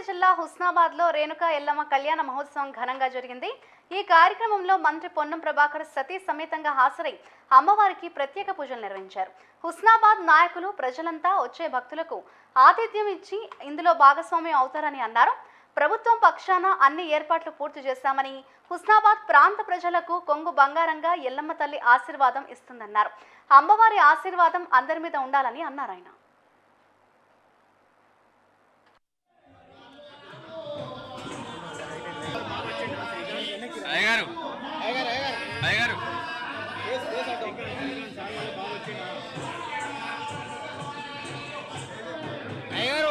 జిల్లా హుస్నాబాద్ లో రేణుకా ఎల్లమ్మ కళ్యాణ మహోత్సవం ఘనంగా జరిగింది। ఈ కార్యక్రమంలో మంత్రి పొన్నం ప్రభాకర్ సతీ సమేతంగా హాజరై అమ్మవారికి ప్రత్యేక పూజలు నిర్వహించారు। హుస్నాబాద్ నాయకులు ప్రజలంతా వచ్చే భక్తులకు ఆతిథ్యం ఇచ్చి ఇందులో భాగస్వామ్యం అవుతారని అన్నారు। ప్రభుత్వం పక్షాన అన్ని ఏర్పాట్లు పూర్తి చేశామని, హుస్నాబాద్ ప్రాంత ప్రజలకు కొంగు బంగారంగా ఎల్లమ్మ తల్లి ఆశీర్వాదం ఇస్తుందన్నారు। అమ్మవారి ఆశీర్వాదం అందరి మీద ఉండాలని అన్నారు ఆయన।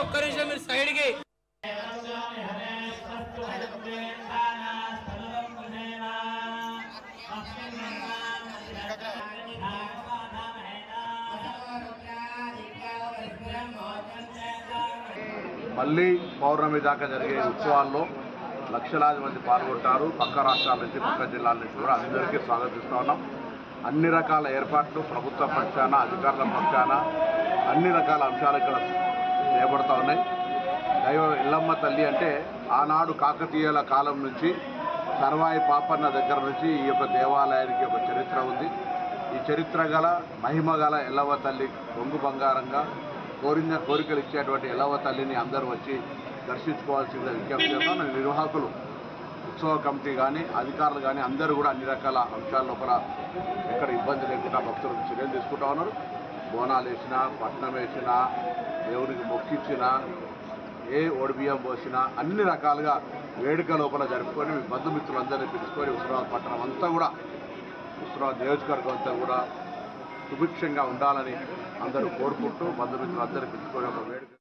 ఒక్క నిమిషం మీరు సైడ్కి మళ్ళీ పౌర్ణమి దాకా జరిగే ఉత్సవాల్లో లక్షలాది మంది పాల్గొంటారు। పక్క రాష్ట్రాల నుంచి, పక్క జిల్లాల నుంచి కూడా అందరికీ స్వాగతిస్తూ ఉన్నాం। అన్ని రకాల ఏర్పాట్లు ప్రభుత్వ పక్షాన, అధికారుల పక్షాన అన్ని రకాల అంశాలు ఇక్కడ చేయబడుతూ ఉన్నాయి। దైవ ఎల్లమ్మ తల్లి అంటే ఆనాడు కాకతీయుల కాలం నుంచి సర్వాయి పాపన్న దగ్గర నుంచి ఈ యొక్క దేవాలయానికి ఒక చరిత్ర ఉంది। ఈ చరిత్ర గల మహిమ గల ఎల్లమ్మ తల్లి కొంగు బంగారంగా కోరిన కోరికలు ఇచ్చేటువంటి ఎల్లమ్మ తల్లిని అందరూ వచ్చి దర్శించుకోవాల్సిందిగా విజ్ఞప్తి చేస్తాం। నిర్వాహకులు, ఉత్సవ కమిటీ కానీ, అధికారులు కానీ అందరూ కూడా అన్ని రకాల అంశాల లోపల ఎక్కడ ఇబ్బంది లేకుండా భక్తులకు చర్యలు తీసుకుంటా ఉన్నారు। బోనాలు వేసినా, పట్నం వేసినా, దేవునికి మొక్కిచ్చినా, ఏ ఒడిబియ్యం పోసినా అన్ని రకాలుగా వేడుక లోపల జరుపుకొని మీ బంధుమిత్రులందరినీ పిలుచుకొని హుస్నాబాద్ పట్టణం అంతా కూడా, హుస్నాబాద్ నియోజకవర్గం అంతా కూడా సుభిక్షంగా ఉండాలని అందరూ కోరుకుంటూ బంధుమిత్రులందరినీ పిలుచుకొని ఒక వేడుక